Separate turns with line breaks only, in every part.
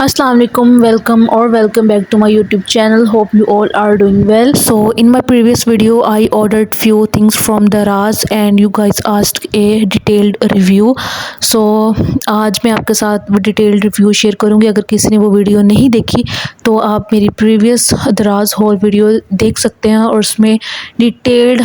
Assalamu alaikum, welcome back to my YouTube channel. Hope you all are doing well. So in my previous video I ordered few things from Daraz and you guys asked a detailed review. So आज मैं आपके साथ detailed review share करूँगी। अगर किसी ने वो video नहीं देखी तो आप मेरी प्रीवियस दराज हॉल वीडियो देख सकते हैं और उसमें डिटेल्ड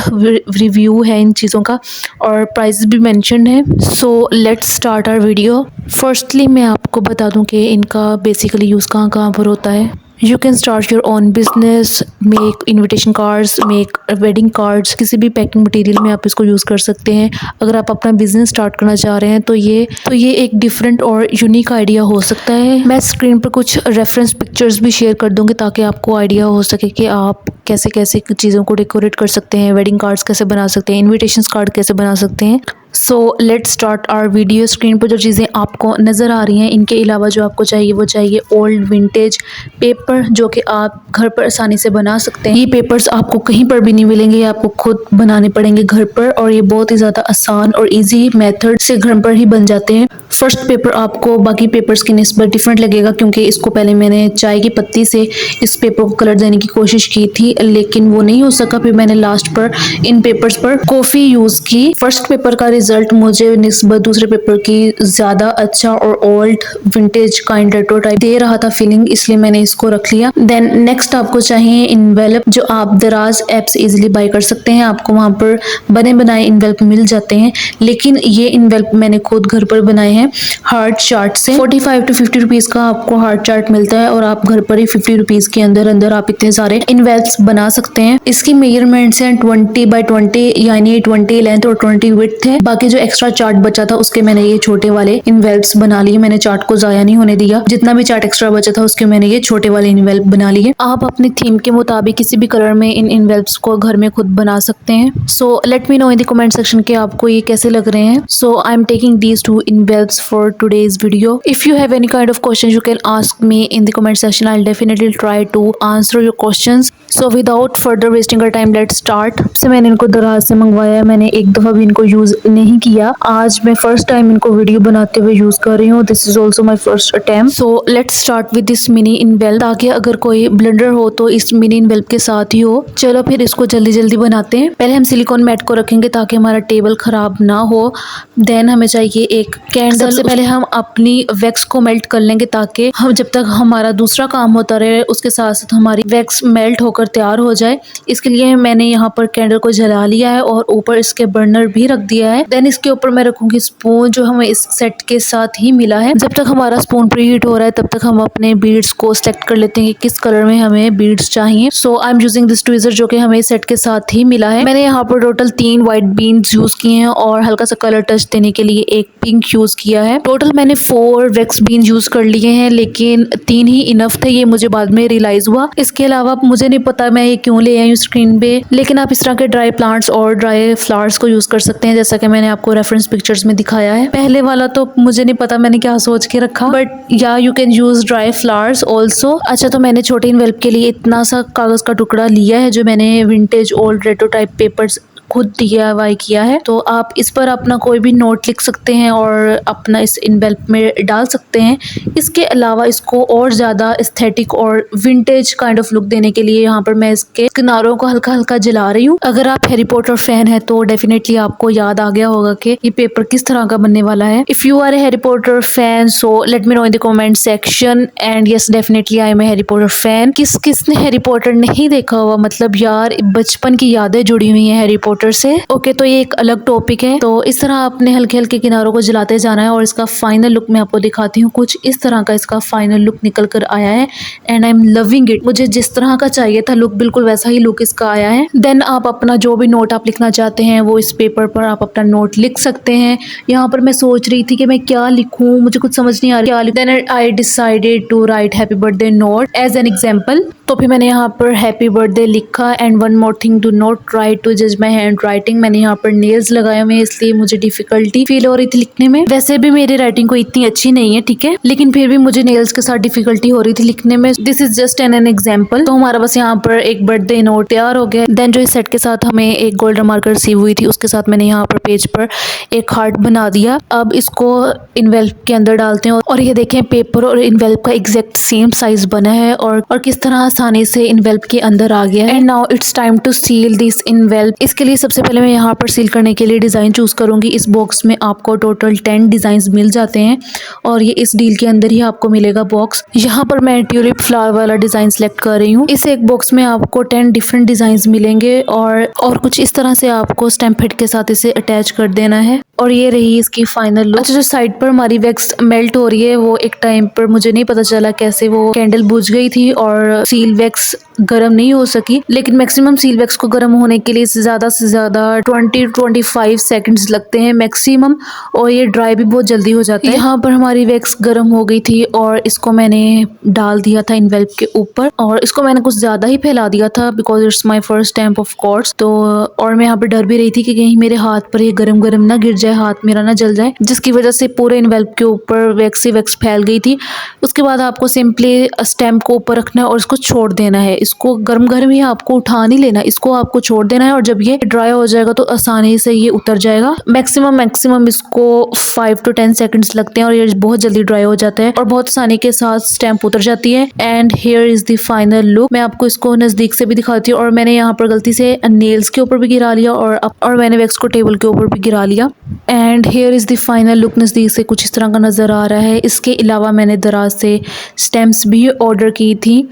रिव्यू है इन चीज़ों का और प्राइस भी मेंशन है। So let's start our video. Firstly मैं आपको बता दूं कि इनका बेसिकली यूज़ कहाँ कहाँ पर होता है। You can start your own business, make invitation cards, make wedding cards, किसी भी पैकिंग मटेरियल में आप इसको यूज़ कर सकते हैं। अगर आप अपना बिजनेस स्टार्ट करना चाह रहे हैं तो ये एक डिफरेंट और यूनिक आइडिया हो सकता है। मैं स्क्रीन पर कुछ रेफरेंस पिक्चर्स भी शेयर कर दूंगी ताकि आपको आइडिया हो सके कि आप कैसे कैसे चीज़ों को डेकोरेट कर सकते हैं, वेडिंग कार्ड्स कैसे बना सकते हैं, इन्विटेशन कार्ड कैसे बना सकते हैं। So let's start our video. Screen पर जो चीज़ें आपको नज़र आ रही हैं इनके अलावा जो आपको चाहिए वो चाहिए ओल्ड विंटेज पेपर, जो कि आप घर पर आसानी से बना सकते हैं। ये पेपर्स आपको कहीं पर भी नहीं मिलेंगे, ये आपको खुद बनाने पड़ेंगे घर पर और ये बहुत ही ज़्यादा आसान और इजी मेथड से घर पर ही बन जाते हैं। फर्स्ट पेपर आपको बाकी पेपर्स की निस्बत डिफरेंट लगेगा क्योंकि इसको पहले मैंने चाय की पत्ती से इस पेपर को कलर देने की कोशिश की थी लेकिन वो नहीं हो सका। फिर मैंने लास्ट पर इन पेपर्स पर कॉफ़ी यूज़ की। फर्स्ट पेपर का रिजल्ट मुझे निस्बत दूसरे पेपर की ज़्यादा अच्छा और old vintage kind retro type दे रहा था फीलिंग, इसलिए मैंने इसको रख लिया। देन नेक्स्ट आपको चाहिए इन्वेलप, जो आप दराज ऐप से इजीली बाय कर सकते हैं। आपको वहाँ पर बने बनाए इन्वेलप मिल जाते हैं, लेकिन ये इन्वेलप मैंने खुद घर पर बनाए हैं हार्ट चार्ट से। 45 to 50 रुपीज़ का आपको हार्ट चार्ट मिलता है और आप घर पर ही 50 रुपीज़ के अंदर अंदर आप इतने सारे इन्वेल्प्स बना सकते हैं। इसकी मेजरमेंट्स हैं 20 by 20, यानी 20 लेंथ और 20 विड्थ है। बाकी जो एक्स्ट्रा चार्ट बचा था उसके मैंने ये छोटे वाले इन्वेल्प्स बना लिए। मैंने चार्ट को जाया नहीं होने दिया, जितना भी चार्ट एक्स्ट्रा बचा था उसके मैंने ये छोटे वाले इन्वेल्प बना लिए। आप अपनी थीम के मुताबिक किसी भी कलर में इन इन्वेल्प्स को घर में खुद बना सकते हैं। So let me know in the comment section के आपको ये कैसे लग रहे हैं। So I am taking these 2 envelopes for today's video. If you have any kind of questions you can ask me in the comment section. I'll definitely try to answer your questions. So without further wasting our time, let's start. से मैंने इनको दराज से मंगवाया है। मैंने एक दफ़ा भी इनको यूज़ नहीं किया। आज मैं फर्स्ट टाइम इनको वीडियो बनाते हुए यूज़ कर रही हूँ। This is also my first attempt. So let's start with this mini envelope, ताकि अगर कोई ब्लेंडर हो तो इस मिनी इन्वेल्प के साथ ही हो। चलो फिर इसको जल्दी जल्दी बनाते हैं। पहले हम सिलिकॉन मैट को रखेंगे ताकि हमारा टेबल ख़राब ना हो। देन हमें चाहिए एक कैंडल। सबसे पहले हम अपनी वैक्स को मेल्ट कर लेंगे ताकि हम जब तक हमारा दूसरा काम होता रहे उसके साथ साथ हमारी वैक्स मेल्ट होकर तैयार हो जाए। इसके लिए मैंने यहाँ पर कैंडल को जला लिया है और ऊपर इसके बर्नर भी रख दिया है। देन इसके ऊपर मैं रखूंगी स्पून, जो हमें इस सेट के साथ ही मिला है। जब तक हमारा स्पून प्री हीट हो रहा है तब तक हम अपने बीड्स को सिलेक्ट कर लेते हैं कि किस कलर में हमें बीड्स चाहिए। So I am using this tweezer, जो कि हमें सेट के साथ ही मिला है। मैंने यहाँ पर टोटल 3 व्हाइट बीड्स यूज किए हैं और हल्का सा कलर टच देने के लिए एक पिंक यूज किया है। टोटल मैंने 4 वैक्स बीन यूज कर लिए हैं लेकिन 3 ही इनफ थे, ये मुझे बाद में रियलाइज हुआ। इसके अलावा मुझे नहीं पता मैं ये क्यों ले आई हूँ स्क्रीन पे, लेकिन आप इस तरह के ड्राई प्लांट्स और ड्राई फ्लावर्स को यूज कर सकते हैं जैसा कि मैंने आपको रेफरेंस पिक्चर्स में दिखाया है। पहले वाला तो मुझे नहीं पता मैंने क्या सोच के रखा, बट या you can use dry flowers also. अच्छा, तो मैंने छोटे इन्वेल्प के लिए इतना सा कागज का टुकड़ा लिया है जो मैंने vintage old retro type papers खुद DIY किया है। तो आप इस पर अपना कोई भी नोट लिख सकते हैं और अपना इस इन्वेल्प में डाल सकते हैं। इसके अलावा इसको और ज़्यादा एस्थेटिक और विंटेज काइंड ऑफ लुक देने के लिए यहाँ पर मैं इसके किनारों को हल्का हल्का जला रही हूँ। अगर आप हैरी पॉटर फैन है तो डेफिनेटली आपको याद आ गया होगा कि ये पेपर किस तरह का बनने वाला है। If you are a Harry Potter fan so let me know in the comment section. And yes, definitely I am a Harry Potter fan. किसने हैरी पॉटर नहीं देखा हुआ, मतलब यार बचपन की यादें जुड़ी हुई हैं हैरी पॉटर से। ओके, तो ये एक अलग टॉपिक है। तो इस तरह आपने हल्के हल्के किनारों को जलाते जाना है और इसका फाइनल लुक मैं आपको दिखाती हूँ। कुछ इस तरह का इसका फाइनल लुक निकल कर आया है and I am loving it. मुझे जिस तरह का चाहिए था लुक, बिल्कुल वैसा ही लुक इसका आया है। देन आप अपना जो भी नोट आप लिखना चाहते हैं वो इस पेपर पर आप अपना नोट लिख सकते हैं। यहाँ पर मैं सोच रही थी कि मैं क्या लिखूँ, मुझे कुछ समझ नहीं आ रहा क्या लिखूं। Then I decided to write happy birthday note as an example. तो फिर मैंने यहाँ पर हैप्पी बर्थडे लिखा। And one more thing, do not try to जज माई हैंड हैंड राइटिंग। मैंने यहाँ पर नेल्स लगाए हुए हैं इसलिए मुझे डिफिकल्टी फील हो रही थी लिखने में। वैसे भी मेरी राइटिंग कोई इतनी अच्छी नहीं है, ठीक है, लेकिन फिर भी मुझे नेल्स के साथ डिफिकल्टी हो रही थी लिखने में। This is just an example. तो हमारा बस यहाँ पर एक बर्थडे नोट तैयार हो गया। देन जो इस सेट के साथ हमें एक गोल्डन मार्कर सी हुई थी उसके साथ मैंने यहाँ पर पेज पर एक हार्ट बना दिया। अब इसको इनवेल्प के अंदर डालते हैं और ये देखें पेपर और इनवेल्प का एग्जैक्ट सेम साइज बना है और किस तरह आसानी से इनवेल्प के अंदर आ गया है। And now it's time to seal this envelope. इसके लिए सबसे पहले मैं यहाँ पर सील करने के लिए डिजाइन चूज करूंगी। इस बॉक्स में आपको टोटल 10 डिजाइन मिल जाते हैं और ये इस डील के अंदर ही आपको मिलेगा बॉक्स। यहाँ पर मैं ट्यूलिप फ्लावर वाला डिजाइन सेलेक्ट कर रही हूँ। इस एक बॉक्स में आपको 10 डिफरेंट डिजाइन मिलेंगे और कुछ इस तरह से आपको स्टैम्प हेड के साथ इसे अटैच कर देना है और ये रही इसकी फाइनल लुक। अच्छा, जो साइड पर हमारी वैक्स मेल्ट हो रही है वो एक टाइम पर मुझे नहीं पता चला कैसे वो कैंडल बुझ गई थी और सील वैक्स गर्म नहीं हो सकी, लेकिन मैक्सिमम सील वैक्स को गर्म होने के लिए ज्यादा से ज्यादा 20-25 सेकंड्स लगते हैं मैक्सिमम और ये ड्राई भी बहुत जल्दी हो जाता है। यहाँ पर हमारी वैक्स गर्म हो गई थी और इसको मैंने डाल दिया था इनवेल्प के ऊपर और इसको मैंने कुछ ज्यादा ही फैला दिया था because it's my first stamp of course. तो और मैं यहाँ पर डर भी रही थी कि कहीं मेरे हाथ पर ये गरम गरम ना गिर जाए, हाथ मेरा ना जल जाए, जिसकी वजह से पूरे इनवेल्प के ऊपर वैक्स ही वैक्स फैल गई थी। उसके बाद आपको सिंपली स्टैम्प को ऊपर रखना है और इसको छोड़ देना है। इसको गर्म गर्म ही आपको उठा नहीं लेना, इसको आपको छोड़ देना है और जब ये ड्राई हो जाएगा तो आसानी से ये उतर जाएगा। मैक्सिमम इसको 5 to 10 सेकंड्स लगते हैं और ये बहुत जल्दी ड्राई हो जाता है और बहुत आसानी के साथ स्टैम्प उतर जाती है। And here is the final look. मैं आपको इसको नजदीक से भी दिखाती हूँ और मैंने यहाँ पर गलती से नेल्स के ऊपर भी गिरा लिया और मैंने वैक्स को टेबल के ऊपर भी गिरा लिया। And here is the final look. नजदीक से कुछ इस तरह का नजर आ रहा है। इसके अलावा मैंने दराज से स्टैम्प्स भी ऑर्डर की थी।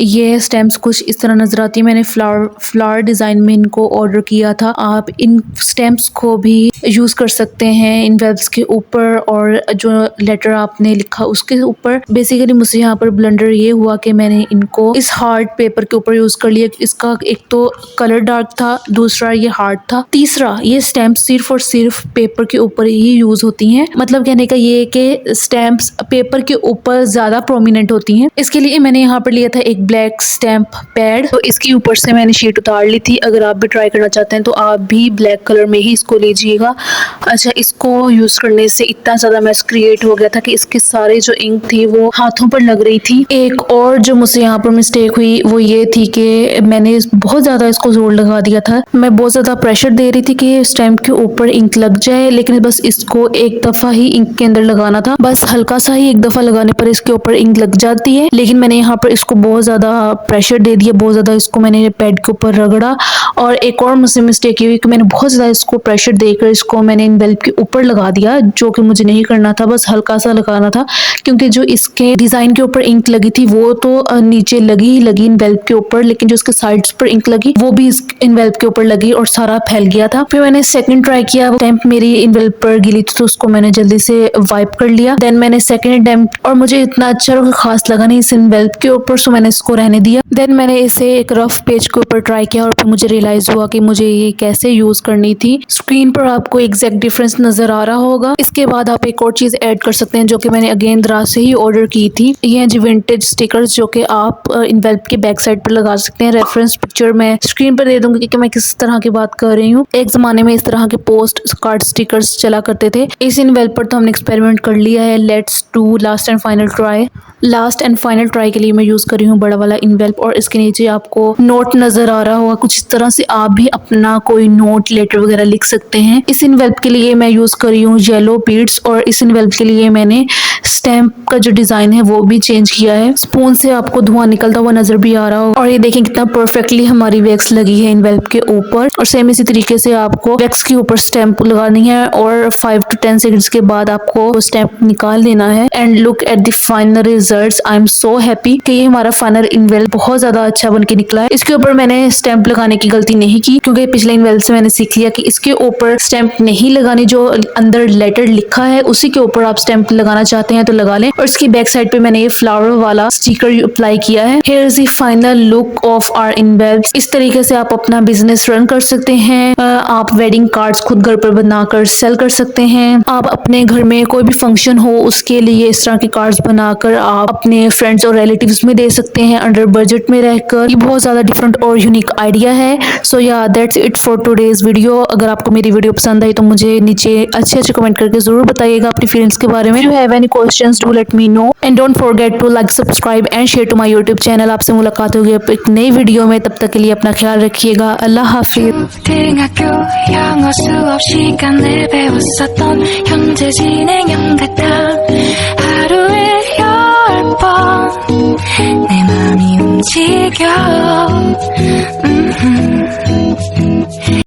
ये स्टैम्प्स कुछ इस तरह नजर आती है। मैंने फ्लावर डिज़ाइन में इनको ऑर्डर किया था। आप इन स्टैम्प्स को भी यूज़ कर सकते हैं इनवेल्प्स के ऊपर और जो लेटर आपने लिखा उसके ऊपर। बेसिकली मुझसे यहाँ पर ब्लंडर ये हुआ कि मैंने इनको इस हार्ड पेपर के ऊपर यूज़ कर लिया। इसका एक तो कलर डार्क था, दूसरा ये हार्ड था, तीसरा ये स्टैम्प सिर्फ और सिर्फ पेपर के ऊपर ही यूज़ होती हैं। मतलब कहने का ये कि स्टैम्प्स पेपर के ऊपर ज़्यादा प्रोमिनेंट होती हैं। इसके लिए मैंने यहाँ पर लिया था एक ब्लैक स्टैम्प पैड। तो इसके ऊपर से मैंने शीट उतार ली थी। अगर आप भी ट्राई करना चाहते हैं तो आप भी ब्लैक कलर में ही इसको लीजिएगा। अच्छा, इसको यूज करने से इतना ज्यादा मैस क्रिएट हो गया था कि इसके सारे जो इंक थी वो हाथों पर लग रही थी। एक और जो मुझसे यहाँ पर मिस्टेक हुई वो ये थी कि मैंने बहुत ज्यादा इसको जोर लगा दिया था। मैं बहुत ज्यादा प्रेशर दे रही थी कि स्टैम्प के ऊपर इंक लग जाए, लेकिन बस इसको एक दफा ही इंक के अंदर लगाना था। बस हल्का सा ही एक दफा लगाने पर इसके ऊपर इंक लग जाती है, लेकिन मैंने यहाँ पर इसको बहुत ज्यादा प्रेशर दे दिया, बहुत ज्यादा इसको मैंने पैड के ऊपर रगड़ा। और एक और मुझसे मिस्टेक ये हुई कि मैंने बहुत ज्यादा इसको प्रेशर देकर इसको मैंने इनवेल्प के ऊपर लगा दिया, जो कि मुझे नहीं करना था। बस हल्का सा लगाना था, क्योंकि जो इसके डिजाइन के ऊपर इंक लगी थी वो तो नीचे लगी ही लगी इनवेल्प के ऊपर, लेकिन जो इसके साइड्स पर इंक लगी वो भी इस इनवेल्प के ऊपर लगी और सारा फैल गया था। फिर मैंने सेकंड ट्राई किया, स्टैम्प मेरी इनवेल्प पर गिली थी तो उसको मैंने जल्दी से वाइप कर लिया। देन मैंने सेकंड अटेम्प्ट, और मुझे इतना अच्छा और खास लगा नहीं इस इनवेल्प के ऊपर, सो मैंने इसको रहने दिया। देन मैंने इसे एक रफ पेज के ऊपर ट्राई किया और फिर मुझे रियलाइज हुआ कि मुझे ये कैसे यूज करनी थी। स्क्रीन पर आपको एग्जैक्ट डिफरेंस नजर आ रहा होगा। इसके बाद आप एक और चीज ऐड कर सकते हैं जो कि मैंने अगेन दराज से ही ऑर्डर की थी। ये हैं जी विंटेज स्टिकर्स, जो कि आप इनवेल्प के बैक साइड पर लगा सकते हैं। रेफरेंस पिक्चर मैं स्क्रीन पर दे दूंगी कि मैं किस तरह की बात कर रही हूँ। एक जमाने में इस तरह के पोस्ट कार्ड स्टिकर्स चला करते थे। इस इनवेल्प पर तो हमने एक्सपेरिमेंट कर लिया है। Let's do last and final try. Last and final try के लिए मैं यूज कर रही हूँ बड़ा वाला इनवेल्प और इसके नीचे आपको नोट नजर आ रहा होगा। कुछ इस तरह से आप भी अपना कोई नोट लेटर वगैरह लिख सकते हैं। इस इनवेल्प के लिए मैं यूज कर रही हूँ येलो बीड्स और इस इनवेल्प के लिए मैंने स्टैम्प का जो डिजाइन है वो भी चेंज किया है। स्पून से आपको धुआं निकलता हुआ नजर भी आ रहा होगा। और ये देखें कितना परफेक्टली हमारी वैक्स लगी है इनवेल्प के ऊपर। और सेम इसी तरीके से आपको वैक्स के ऊपर स्टैम्प लगानी है और 5 to 10 सेकंड्स के बाद आपको स्टैम्प निकाल लेना है। And look at the final results. I am so happy कि ये हमारा फाइनल इनवेल्प बहुत ज्यादा अच्छा बन के निकला है। इसके ऊपर मैंने स्टैम्प लगाने की गलती नहीं की, क्योंकि पिछले इनवेल्प से मैंने सीख लिया कि इसके ऊपर स्टैम्प नहीं लगानी, जो अंदर लेटर लिखा है उसी के ऊपर आप स्टैंप लगाना चाहते हैं तो लगा लें। और इसकी बैक साइड पे मैंने ये फ्लावर वाला स्टिकर अप्लाई किया है। Here is the final look of our envelopes. इस तरीके से आप अपना बिजनेस रन कर सकते हैं। आप वेडिंग कार्ड्स खुद घर पर बनाकर सेल कर सकते हैं। आप अपने घर में कोई भी फंक्शन हो उसके लिए इस तरह के कार्ड्स बनाकर आप अपने फ्रेंड्स और रिलेटिव्स में दे सकते हैं अंडर बजट में रहकर। ये बहुत ज्यादा डिफरेंट और यूनिक आइडिया है। सो या that's it for today's video. अगर आपको मेरी वीडियो पसंद आई तो मुझे नीचे अच्छे कमेंट करके जरूर बताइएगा अपनी फीलिंग्स के बारे में। If you have any questions do let me know and don't forget to like, subscribe and share to my YouTube channel। आपसे मुलाकात होगी एक नई वीडियो में, तब तक के लिए अपना ख्याल रखिएगा। अल्लाह हाफिज।
초등학교 영어 수업 시간에 배웠었던 현재 진행형 같아